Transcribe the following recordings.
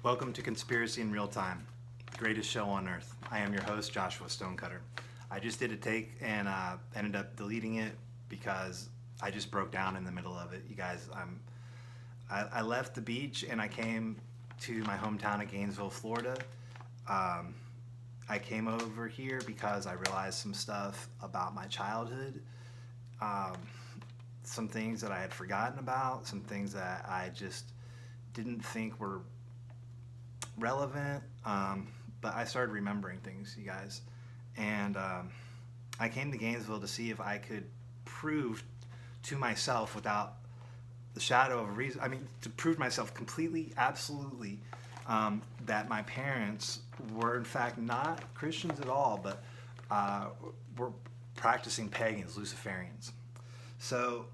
Welcome to Conspiracy in Real Time, the greatest show on earth. I am your host, Joshua Stonecutter. I just did a take and ended up deleting it because I just broke down in the middle of it. You guys, I left the beach and I came to my hometown of Gainesville, Florida. I came over here because I realized some stuff about my childhood, some things that I had forgotten about, some things that I just didn't think were relevant, but I started remembering things, you guys. And I came to Gainesville to see if I could prove to myself without the shadow of a reason, to prove myself completely, absolutely, that my parents were in fact not Christians at all, but were practicing pagans, Luciferians. So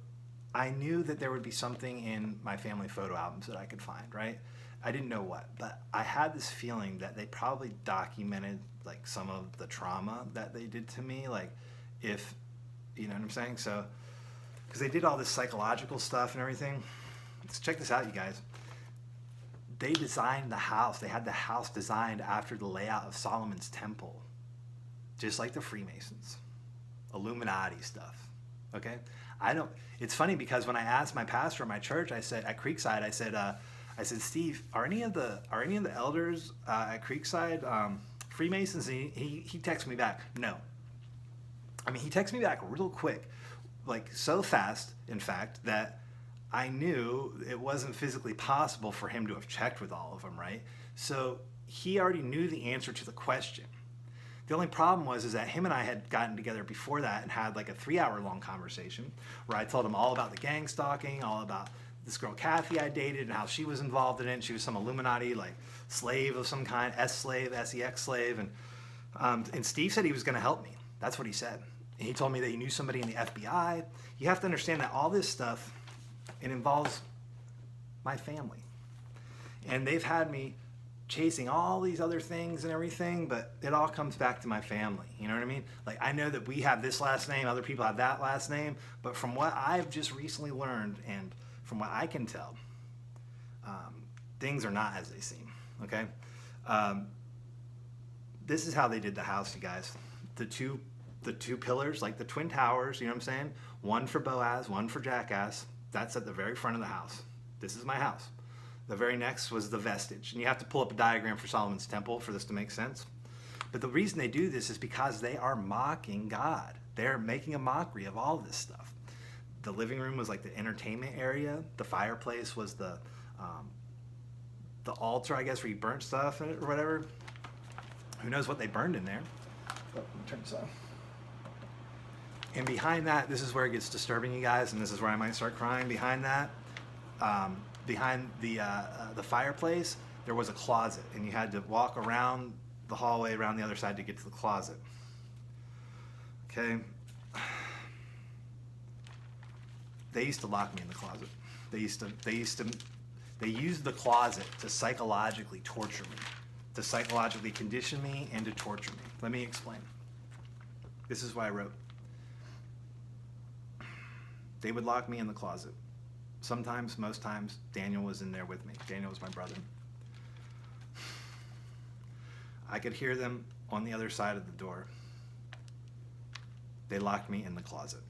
I knew that there would be something in my family photo albums that I could find, right? I didn't know what, but I had this feeling that they probably documented like some of the trauma that they did to me, like if, you know what I'm saying? So, because they did all this psychological stuff and everything. Let's check this out, you guys. They designed the house. They had the house designed after the layout of Solomon's temple, just like the Freemasons, Illuminati stuff. Okay, it's funny because when I asked my pastor at my church, I said at Creekside, I said, Steve, are any of the elders at Creekside Freemasons? And he texted me back, no. He texted me back real quick, like so fast, in fact, that I knew it wasn't physically possible for him to have checked with all of them, right? So he already knew the answer to the question. The only problem was that him and I had gotten together before that and had like a 3-hour-long conversation where I told him all about the gang stalking, all about this girl Kathy I dated and how she was involved in it. And she was some Illuminati like slave of some kind, S-slave, S-E-X slave. And Steve said he was going to help me. That's what he said. And he told me that he knew somebody in the FBI. You have to understand that all this stuff, it involves my family. And they've had me chasing all these other things and everything, but it all comes back to my family. You know what I mean? Like, I know that we have this last name, other people have that last name, but from what I've just recently learned and from what I can tell, things are not as they seem, okay? This is how they did the house, you guys. The two pillars, like the Twin Towers, you know what I'm saying? One for Boaz, one for Jackass. That's at the very front of the house. This is my house. The very next was the vestige. And you have to pull up a diagram for Solomon's temple for this to make sense. But the reason they do this is because they are mocking God. They're making a mockery of all of this stuff. The living room was like the entertainment area. The fireplace was the altar, I guess, where you burnt stuff or whatever. Who knows what they burned in there? Oh, let me turn this off. And behind that, this is where it gets disturbing, you guys, and this is where I might start crying. Behind that, behind the fireplace, there was a closet, and you had to walk around the hallway around the other side to get to the closet. Okay. They used to lock me in the closet. They used the closet to psychologically torture me, to psychologically condition me and to torture me. Let me explain. This is what I wrote. They would lock me in the closet. Sometimes, most times, Daniel was in there with me. Daniel was my brother. I could hear them on the other side of the door. They locked me in the closet.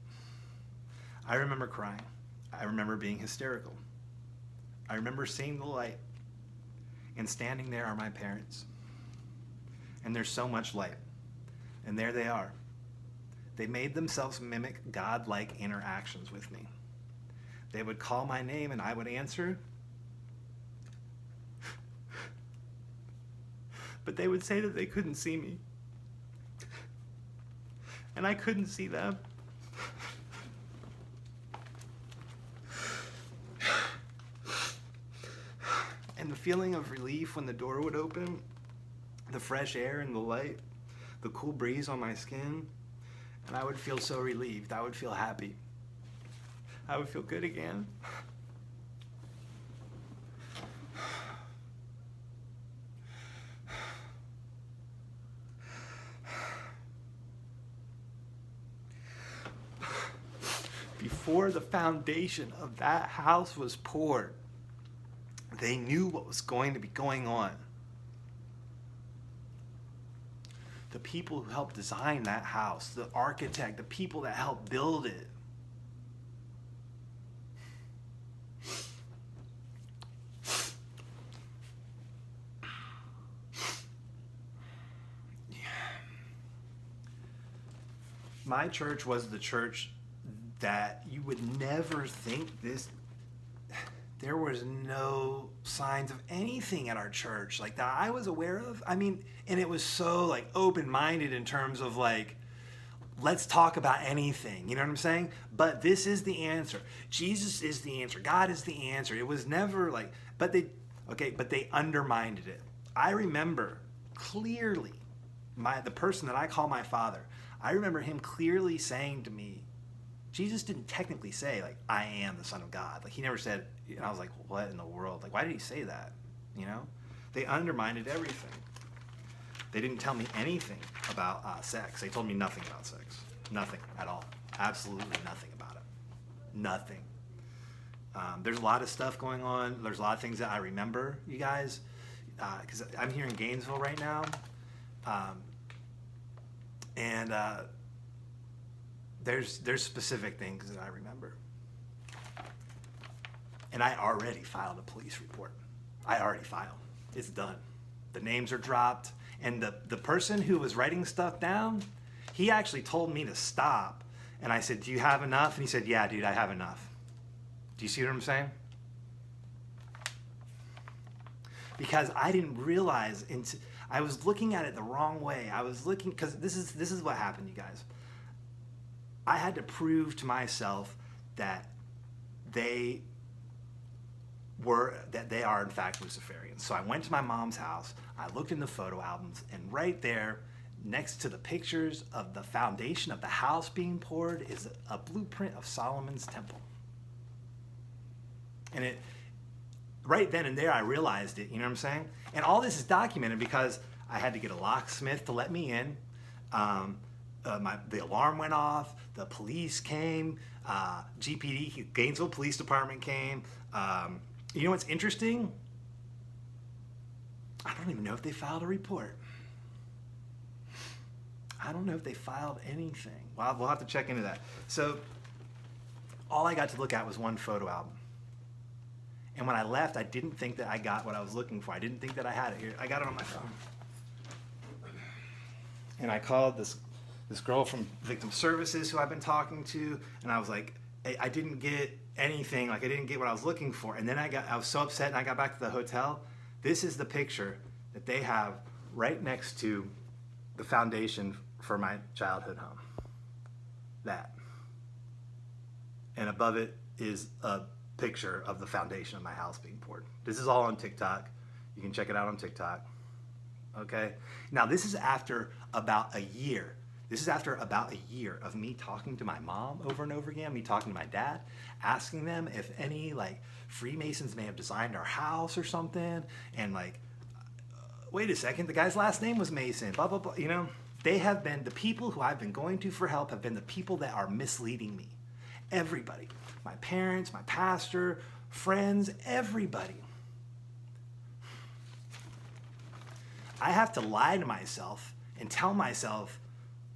I remember crying. I remember being hysterical. I remember seeing the light, and standing there are my parents. And there's so much light. And there they are. They made themselves mimic God-like interactions with me. They would call my name and I would answer. But they would say that they couldn't see me. And I couldn't see them. And the feeling of relief when the door would open, the fresh air and the light, the cool breeze on my skin, and I would feel so relieved. I would feel happy. I would feel good again. Before the foundation of that house was poured, They knew what was going to be going on. The people who helped design that house, the architect, the people that helped build it. My church was the church that you would never think this. There was no signs of anything at our church like that I was aware of. I mean, and it was so like open-minded in terms of like, let's talk about anything. You know what I'm saying? But this is the answer. Jesus is the answer. God is the answer. It was never like, but they undermined it. I remember clearly the person that I call my father. I remember him clearly saying to me, Jesus didn't technically say, like, I am the Son of God. Like, he never said, and I was like, what in the world? Like, why did he say that? You know? They undermined everything. They didn't tell me anything about sex. They told me nothing about sex. Nothing at all. Absolutely nothing about it. Nothing. There's a lot of stuff going on. There's a lot of things that I remember, you guys, because I'm here in Gainesville right now. And there's specific things that I remember. And I already filed a police report. I already filed. It's done. The names are dropped. And the person who was writing stuff down, he actually told me to stop. And I said, do you have enough? And he said, yeah, dude, I have enough. Do you see what I'm saying? Because I didn't realize I was looking at it the wrong way. I was looking, because this is what happened, you guys. I had to prove to myself that they are in fact Luciferians. So I went to my mom's house, I looked in the photo albums, and right there, next to the pictures of the foundation of the house being poured, is a blueprint of Solomon's temple. And right then and there, I realized it, you know what I'm saying? And all this is documented because I had to get a locksmith to let me in. The alarm went off, the police came, GPD, Gainesville Police Department came. You know what's interesting? I don't even know if they filed a report. I don't know if they filed anything. Well, we'll have to check into that. So all I got to look at was one photo album. And when I left, I didn't think that I got what I was looking for. I didn't think that I had it here. I got it on my phone. And I called this girl from Victim Services who I've been talking to, and I was like, I didn't get anything. Like, I didn't get what I was looking for. And then I was so upset, and I got back to the hotel. This is the picture that they have right next to the foundation for my childhood home. That. And above it is a picture of the foundation of my house being poured. This is all on TikTok. You can check it out on TikTok. Okay? Now, this is after about a year. This is after about a year of me talking to my mom over and over again, me talking to my dad, asking them if any, like, Freemasons may have designed our house or something, and, like, wait a second, the guy's last name was Mason, blah, blah, blah. You know, they have been, the people who I've been going to for help have been the people that are misleading me. Everybody. My parents, my pastor, friends, everybody. I have to lie to myself and tell myself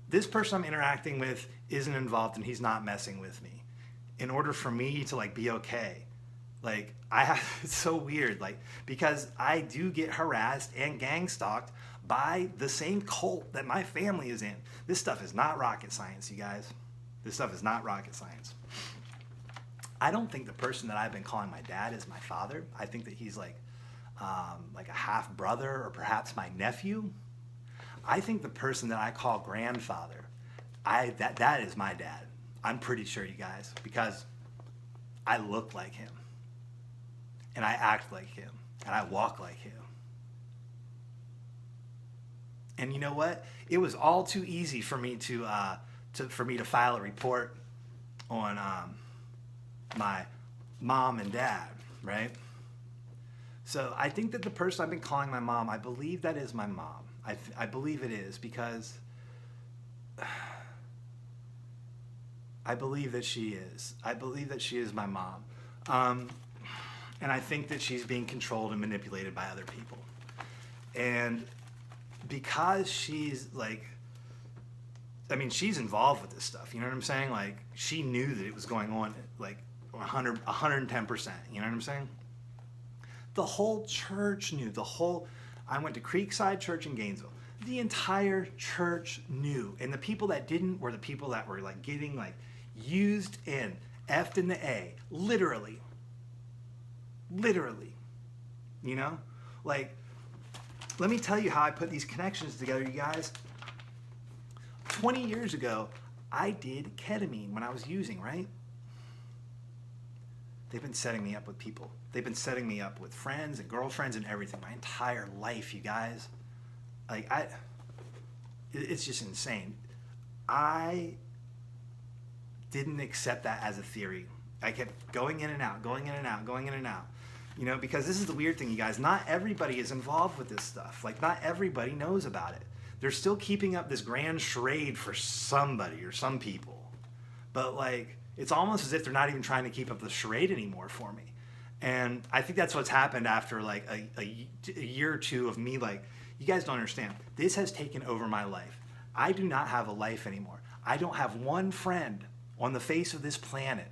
this person I'm interacting with isn't involved and he's not messing with me in order for me to, like, be okay. Like, it's so weird, like, because I do get harassed and gang stalked by the same cult that my family is in. This stuff is not rocket science, you guys. This stuff is not rocket science. I don't think the person that I've been calling my dad is my father. I think that he's like a half brother or perhaps my nephew. I think the person that I call grandfather, that is my dad. I'm pretty sure, you guys, because I look like him, and I act like him, and I walk like him. And you know what? It was all too easy for me to file a report on my mom and dad, right? So I think that the person I've been calling my mom, I believe that is my mom. I believe it is, because I believe that she is. I believe that she is my mom. And I think that she's being controlled and manipulated by other people. And because she's like, I mean, she's involved with this stuff. You know what I'm saying? Like, she knew that it was going on, like 110%. You know what I'm saying? The whole church knew. I went to Creekside Church in Gainesville. The entire church knew. And the people that didn't were the people that were like getting like used in, effed in the A. Literally. You know? Like, let me tell you how I put these connections together, you guys. 20 years ago, I did ketamine when I was using, right? They've been setting me up with people. They've been setting me up with friends and girlfriends and everything my entire life, you guys. Like, it's just insane. I didn't accept that as a theory. I kept going in and out. You know, because this is the weird thing, you guys. Not everybody is involved with this stuff. Like, not everybody knows about it. They're still keeping up this grand charade for somebody or some people. But, like, it's almost as if they're not even trying to keep up the charade anymore for me. And I think that's what's happened after, like, a year or two of me, like, you guys don't understand. This has taken over my life. I do not have a life anymore. I don't have one friend on the face of this planet.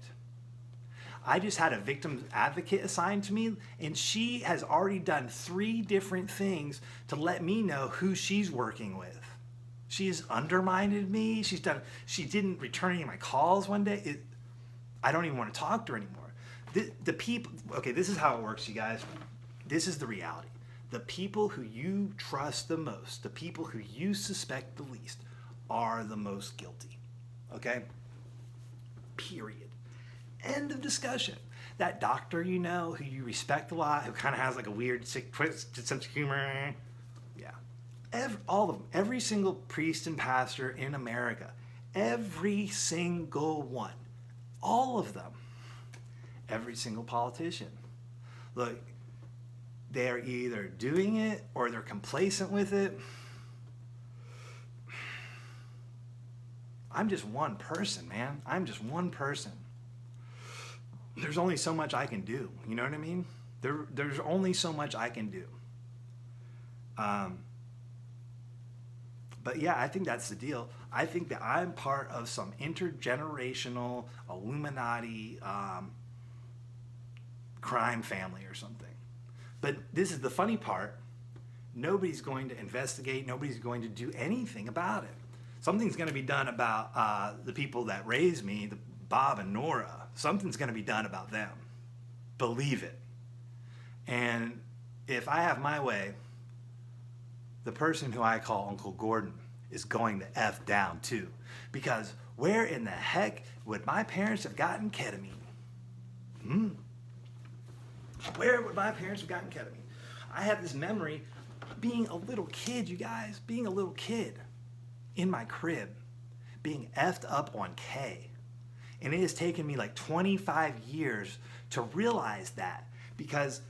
I just had a victim advocate assigned to me, and she has already done 3 different things to let me know who she's working with. She's undermined me. She didn't return any of my calls one day. I don't even want to talk to her anymore. The people, okay, this is how it works, you guys. This is the reality. The people who you trust the most, the people who you suspect the least, are the most guilty. Okay? Period. End of discussion. That doctor you know, who you respect a lot, who kind of has like a weird, sick, twisted sense of humor. Yeah. All of them. Every single priest and pastor in America. Every single one. All of them. Every single politician. Look, they're either doing it or they're complacent with it. I'm just one person, man. I'm just one person. There's only so much I can do. You know what I mean? There's only so much I can do. But yeah, I think that's the deal. I think that I'm part of some intergenerational Illuminati crime family or something. But this is the funny part. Nobody's going to investigate. Nobody's going to do anything about it. Something's going to be done about the people that raised me, Bob and Nora. Something's going to be done about them. Believe it. And if I have my way, the person who I call Uncle Gordon is going to F down too. Because where in the heck would my parents have gotten ketamine? Where would my parents have gotten ketamine? I have this memory being a little kid, you guys, being a little kid in my crib, being effed up on K. And it has taken me like 25 years to realize that, because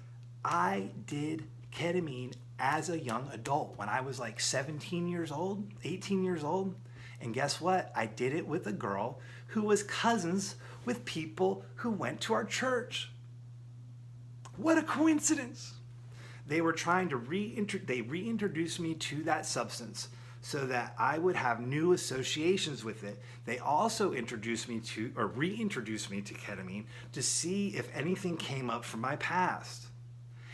I did ketamine as a young adult when I was like 17 years old, 18 years old. And guess what? I did it with a girl who was cousins with people who went to our church. What a coincidence. They were trying to reintroduce me to that substance so that I would have new associations with it. They also reintroduced me to ketamine to see if anything came up from my past.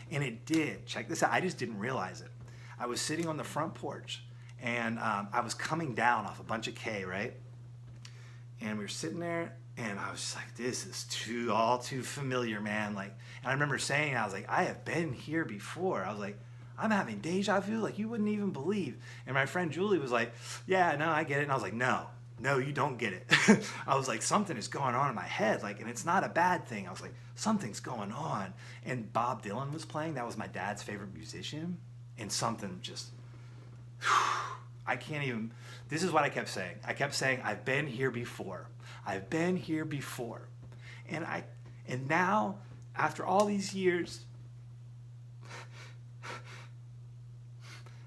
And it did. Check this out. I just didn't realize it. I was sitting on the front porch, and I was coming down off a bunch of K, right? And we were sitting there, and I was just like, this is all too familiar, man. Like, and I remember saying, I was like, I have been here before. I was like, I'm having deja vu like you wouldn't even believe. And my friend Julie was like, yeah, no, I get it. And I was like, no, you don't get it. I was like, something is going on in my head. Like, and it's not a bad thing. I was like, something's going on. And Bob Dylan was playing. That was my dad's favorite musician. And something just, I can't even, this is what I kept saying. I kept saying, I've been here before. I've been here before. And now, after all these years,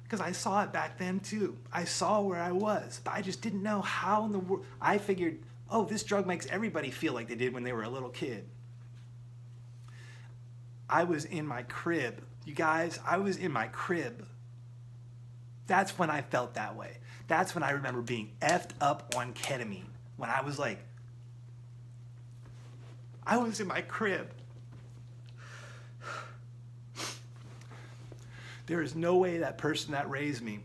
because I saw it back then too. I saw where I was, but I just didn't know how in the world. I figured, oh, this drug makes everybody feel like they did when they were a little kid. I was in my crib. You guys, I was in my crib. That's when I felt that way. That's when I remember being effed up on ketamine. When I was like, I was in my crib. There is no way that person that raised me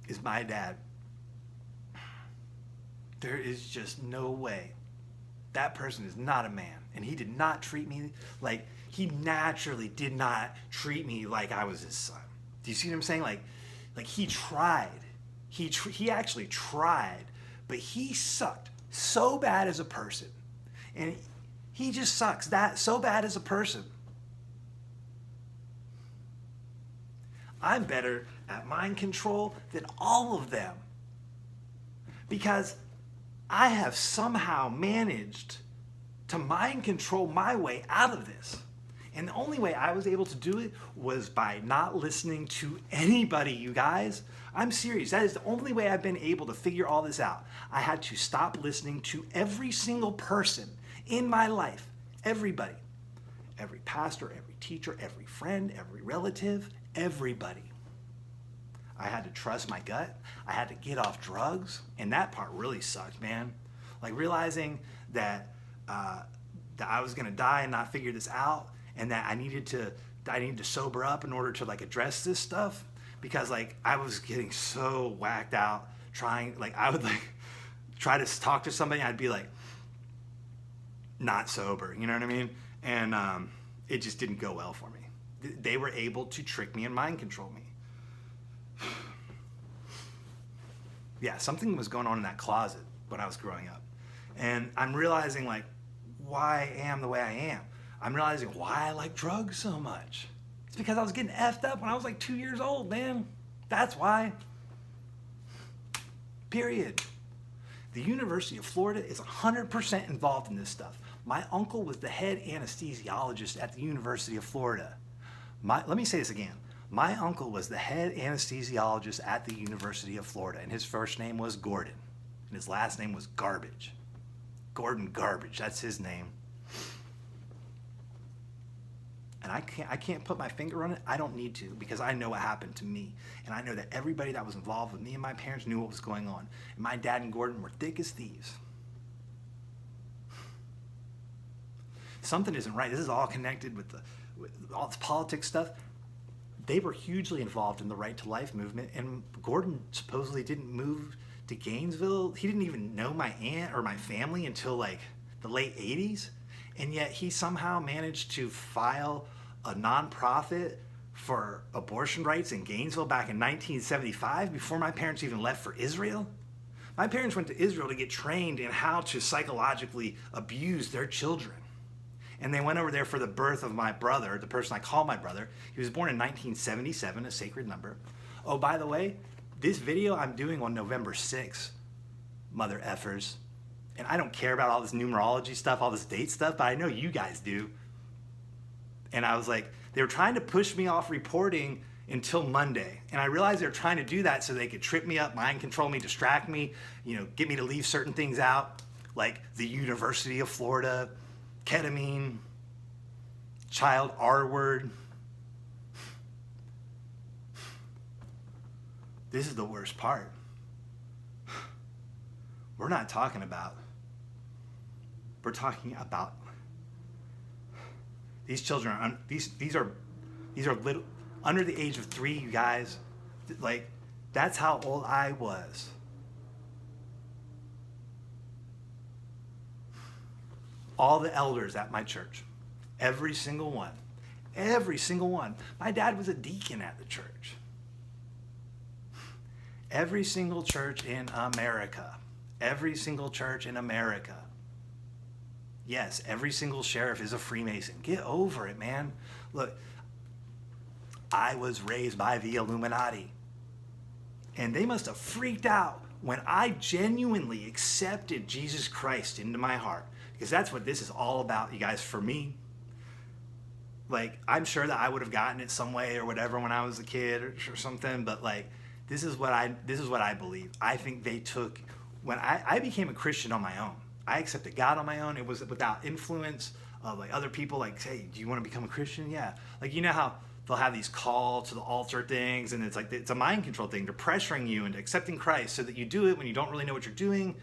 is my dad. There is just no way. That person is not a man. And he did not treat me like, he naturally did not treat me like I was his son. Do you see what I'm saying? Like he tried. He actually tried, but he sucked so bad as a person. And he just sucks that so bad as a person. I'm better at mind control than all of them because I have somehow managed to mind control my way out of this. And the only way I was able to do it was by not listening to anybody, you guys. I'm serious. That is the only way I've been able to figure all this out. I had to stop listening to every single person in my life. Everybody. Every pastor, every teacher, every friend, every relative, everybody. I had to trust my gut. I had to get off drugs. And that part really sucked, man. Like realizing that I was going to die and not figure this out, and that I needed to sober up in order to like address this stuff, because like I was getting so whacked out trying, like I would like try to talk to somebody, I'd be like not sober, you know what I mean? And it just didn't go well for me. They were able to trick me and mind control me. Yeah, something was going on in that closet when I was growing up. And I'm realizing like why I am the way I am. I'm realizing why I like drugs so much. It's because I was getting effed up when I was like 2 years old, man. That's why. Period. The University of Florida is 100% involved in this stuff. My uncle was the head anesthesiologist at the University of Florida. Let me say this again. My uncle was the head anesthesiologist at the University of Florida, and his first name was Gordon, and his last name was Garbage. Gordon Garbage, that's his name. And I can't put my finger on it. I don't need to, because I know what happened to me. And I know that everybody that was involved with me and my parents knew what was going on. And my dad and Gordon were thick as thieves. Something isn't right. This is all connected with all this politics stuff. They were hugely involved in the Right to Life movement. And Gordon supposedly didn't move to Gainesville. He didn't even know my aunt or my family until like the late 80s. And yet he somehow managed to file a nonprofit for abortion rights in Gainesville back in 1975 before my parents even left for Israel. My parents went to Israel to get trained in how to psychologically abuse their children. And they went over there for the birth of my brother, the person I call my brother. He was born in 1977, a sacred number. Oh, by the way, this video I'm doing on November 6th, mother effers. And I don't care about all this numerology stuff, all this date stuff, but I know you guys do. And I was like, they were trying to push me off reporting until Monday. And I realized they were trying to do that so they could trip me up, mind control me, distract me, get me to leave certain things out, like the University of Florida, ketamine, child R word. This is the worst part. We're talking about these children are these are little under the age of 3, you guys. Like, that's how old I was. All the elders at my church, every single one. My dad was a deacon at the church. Every single church in America. Every single church in America. Yes, every single sheriff is a Freemason. Get over it, man. Look, I was raised by the Illuminati. And they must have freaked out when I genuinely accepted Jesus Christ into my heart. Because that's what this is all about, you guys, for me. Like, I'm sure that I would have gotten it some way or whatever when I was a kid or something, but like, this is what I believe. I think they took, when I became a Christian on my own. I accepted God on my own. It was without influence of like other people like, hey, do you want to become a Christian? Yeah. Like, you know how they'll have these call to the altar things, and it's like, it's a mind control thing. They're pressuring you into accepting Christ so that you do it when you don't really know what you're doing.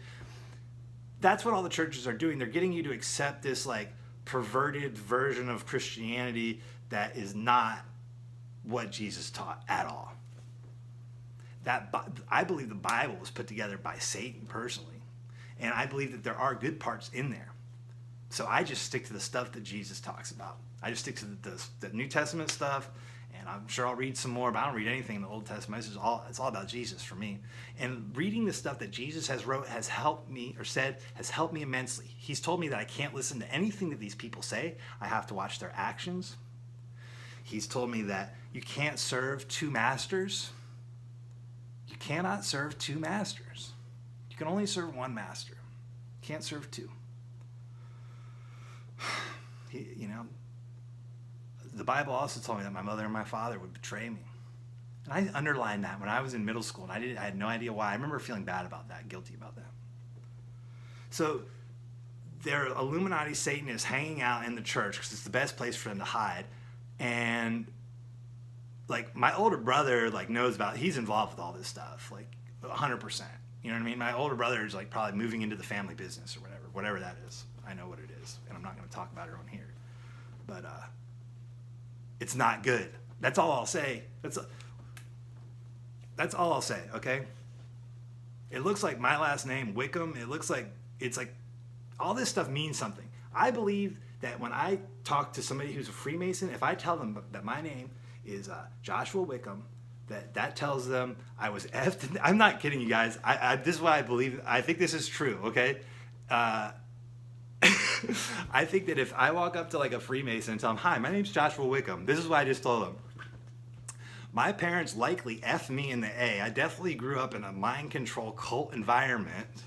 That's what all the churches are doing. They're getting you to accept this like perverted version of Christianity that is not what Jesus taught at all. I believe the Bible was put together by Satan personally, and I believe that there are good parts in there. So I just stick to the stuff that Jesus talks about. I just stick to the New Testament stuff, and I'm sure I'll read some more, but I don't read anything in the Old Testament. It's all about Jesus for me. And reading the stuff that Jesus has wrote has helped me, or said, has helped me immensely. He's told me that I can't listen to anything that these people say. I have to watch their actions. He's told me that you can't serve two masters. You cannot serve two masters. You can only serve one master. You can't serve two. You know, the Bible also told me that my mother and my father would betray me. And I underlined that when I was in middle school, and I had no idea why. I remember feeling bad about that, guilty about that. So their Illuminati Satan is hanging out in the church because it's the best place for them to hide. And like my older brother like knows about, he's involved with all this stuff, like 100%. You know what I mean? My older brother is like probably moving into the family business or whatever that is. I know what it is, and I'm not going to talk about it on here. But it's not good. That's all I'll say. That's all I'll say, okay? It looks like my last name, Wickham. It looks like, it's like all this stuff means something. I believe that when I talk to somebody who's a Freemason, if I tell them that my name is Joshua Wickham, that tells them I was effed. I'm not kidding you guys. This is what I believe. I think this is true, okay? I think that if I walk up to like a Freemason and tell them, hi, my name's Joshua Wickham, this is what I just told them. My parents likely effed me in the A. I definitely grew up in a mind control cult environment.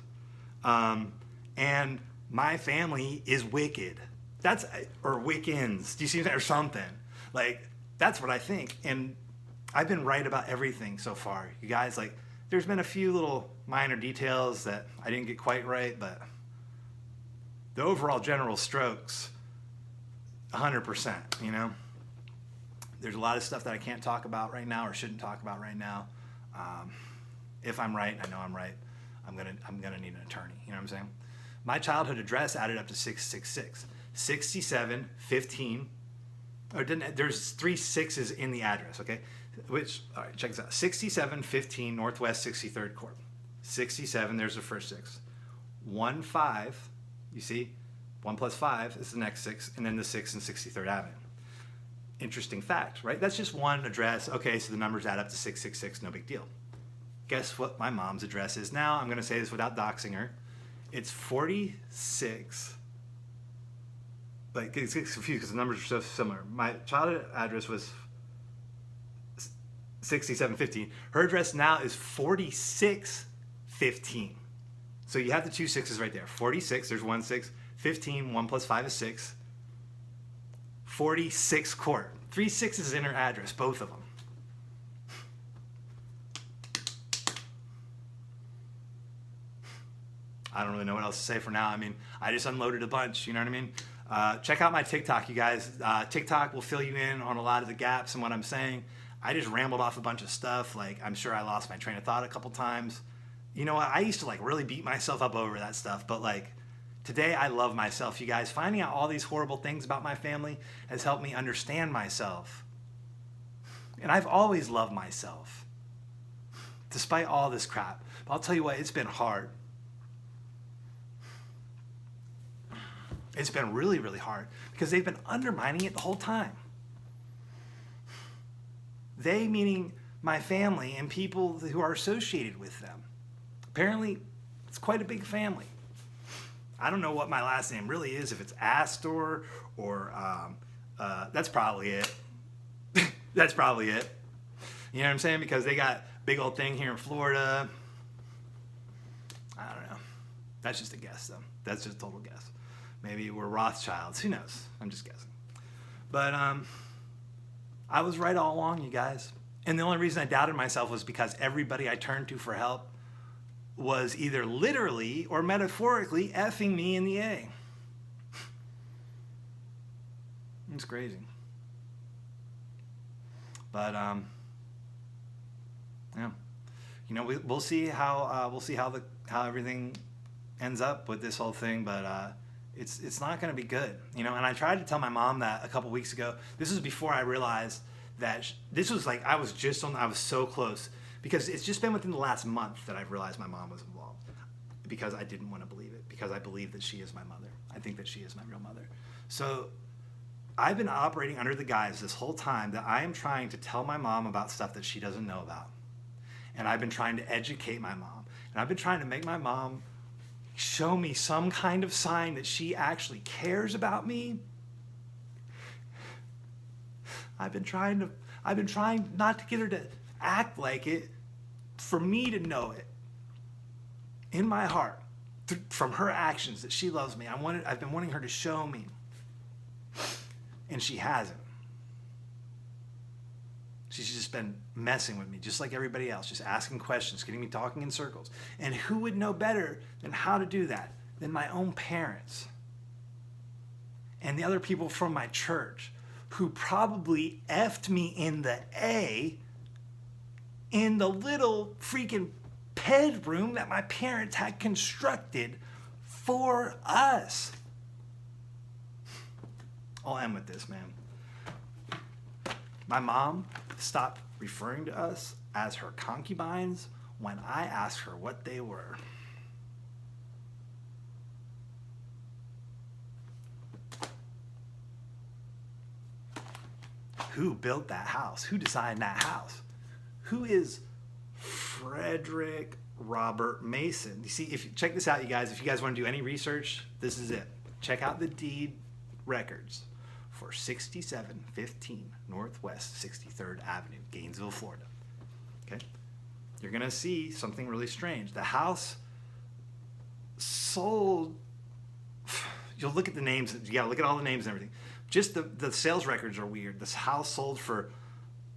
And my family is wicked. Or Wiccans. Do you see that? Or something. Like, that's what I think. And I've been right about everything so far. You guys, like, there's been a few little minor details that I didn't get quite right, but the overall general strokes, 100%, you know? There's a lot of stuff that I can't talk about right now or shouldn't talk about right now. If I'm right, I know I'm right, I'm gonna need an attorney, you know what I'm saying? My childhood address added up to 666. 67, 15, there's 3 6s in the address, okay? All right, check this out. 6715 Northwest 63rd Court. 67, there's the first 6. 15, you see, 1 plus 5 is the next 6, and then the 6 and 63rd Avenue. Interesting fact, right? That's just one address. Okay, so the numbers add up to 666, no big deal. Guess what my mom's address is now? I'm going to say this without doxing her. It's 46. Like, it's confused because the numbers are so similar. My childhood address was 6715. Her address now is 4615. So you have the 2 6s right there. 46, there's 1 6. 15, 1 plus 5 is 6. 46 Court. 3 6s in her address, both of them. I don't really know what else to say for now. I mean, I just unloaded a bunch, you know what I mean? Check out my TikTok, you guys. TikTok will fill you in on a lot of the gaps in what I'm saying. I just rambled off a bunch of stuff. Like, I'm sure I lost my train of thought a couple times. You know what? I used to like really beat myself up over that stuff, but like today I love myself, you guys. Finding out all these horrible things about my family has helped me understand myself. And I've always loved myself, despite all this crap. But I'll tell you what, it's been hard. It's been really, really hard because they've been undermining it the whole time. They, meaning my family and people who are associated with them. Apparently, it's quite a big family. I don't know what my last name really is, if it's Astor or that's probably it. That's probably it. You know what I'm saying? Because they got big old thing here in Florida. I don't know. That's just a guess, though. That's just a total guess. Maybe we're Rothschilds. Who knows? I'm just guessing. But I was right all along, you guys. And the only reason I doubted myself was because everybody I turned to for help was either literally or metaphorically effing me in the A. It's crazy. But yeah, you know, we'll see how how everything ends up with this whole thing, but it's not going to be good, you know. And I tried to tell my mom that a couple weeks ago. This was before I realized that this was like I was so close, because it's just been within the last month that I've realized my mom was involved, because I didn't want to believe it, because I believe that she is my mother. I think that she is my real mother. So I've been operating under the guise this whole time that I am trying to tell my mom about stuff that she doesn't know about. And I've been trying to educate my mom. And I've been trying to make my mom show me some kind of sign that she actually cares about me. I've been trying not to get her to act like it, for me to know it in my heart from her actions that she loves me. I've been wanting her to show me. And she hasn't. She's just been messing with me, just like everybody else, just asking questions, getting me talking in circles. And who would know better than how to do that than my own parents and the other people from my church, who probably effed me in the A in the little freaking bedroom that my parents had constructed for us. I'll end with this, man. My mom stopped referring to us as her concubines when I asked her what they were. Who built that house? Who designed that house? Who is Frederick Robert Mason? You see, if you check this out, you guys, if you guys want to do any research, this is it. Check out the deed records for 6715 Northwest 63rd Avenue, Gainesville, Florida. Okay? You're going to see something really strange. The house sold, you'll look at the names, you got to look at all the names and everything. Just the sales records are weird. This house sold for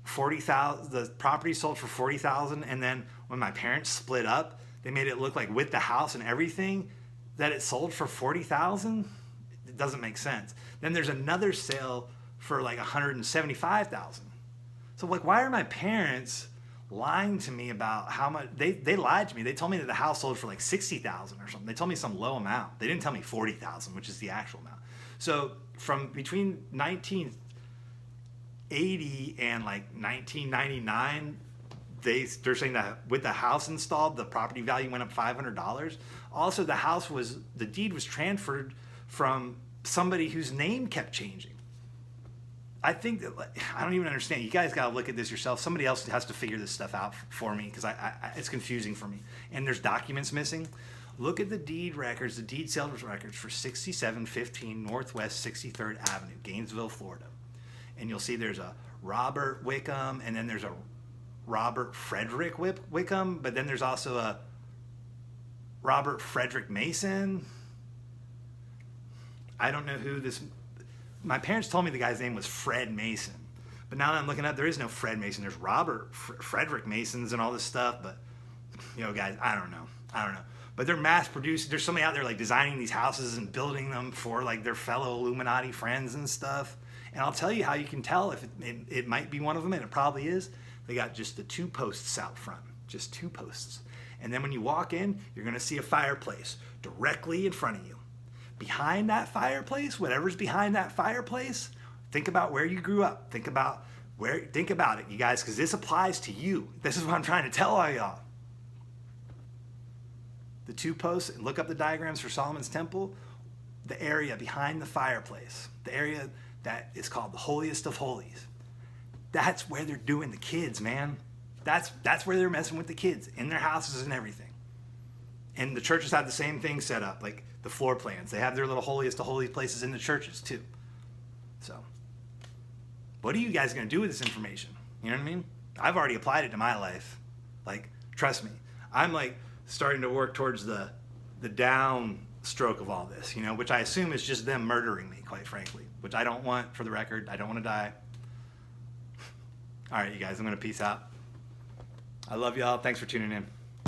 $40,000, the property sold for $40,000, and then when my parents split up, they made it look like with the house and everything that it sold for $40,000. It doesn't make sense. Then there's another sale for like $175,000. So like, why are my parents lying to me about how much? They lied to me. They told me that the house sold for like $60,000 or something. They told me some low amount. They didn't tell me $40,000, which is the actual amount. So from between 1980 and like 1999, they're saying that with the house installed, the property value went up $500. Also, the deed was transferred from somebody whose name kept changing. I think that, I don't even understand. You guys got to look at this yourself. Somebody else has to figure this stuff out for me, because it's confusing for me. And there's documents missing. Look at the deed records, the deed sales records for 6715 Northwest 63rd Avenue, Gainesville, Florida. And you'll see there's a Robert Wickham, and then there's a Robert Frederick Wickham, but then there's also a Robert Frederick Mason. I don't know who this... My parents told me the guy's name was Fred Mason. But now that I'm looking up, there is no Fred Mason. There's Robert Frederick Masons and all this stuff. But, you know, guys, I don't know. But they're mass produced. There's somebody out there like designing these houses and building them for like their fellow Illuminati friends and stuff. And I'll tell you how you can tell if it might be one of them, and it probably is. They got just the 2 posts out front. Just 2 posts. And then when you walk in, you're going to see a fireplace directly in front of you. Behind that fireplace, whatever's behind that fireplace, think about where you grew up. Think about it, you guys, because this applies to you. This is what I'm trying to tell all y'all. The 2 posts, and look up the diagrams for Solomon's Temple, the area behind the fireplace, the area that is called the holiest of holies. That's where they're doing the kids, man. That's where they're messing with the kids, in their houses and everything. And the churches have the same thing set up, like the floor plans. They have their little holiest of holy places in the churches too. So, what are you guys going to do with this information? You know what I mean? I've already applied it to my life. Like, trust me. I'm like starting to work towards the downstroke of all this, you know, which I assume is just them murdering me, quite frankly, which I don't want, for the record. I don't want to die. All right, you guys, I'm going to peace out. I love y'all. Thanks for tuning in.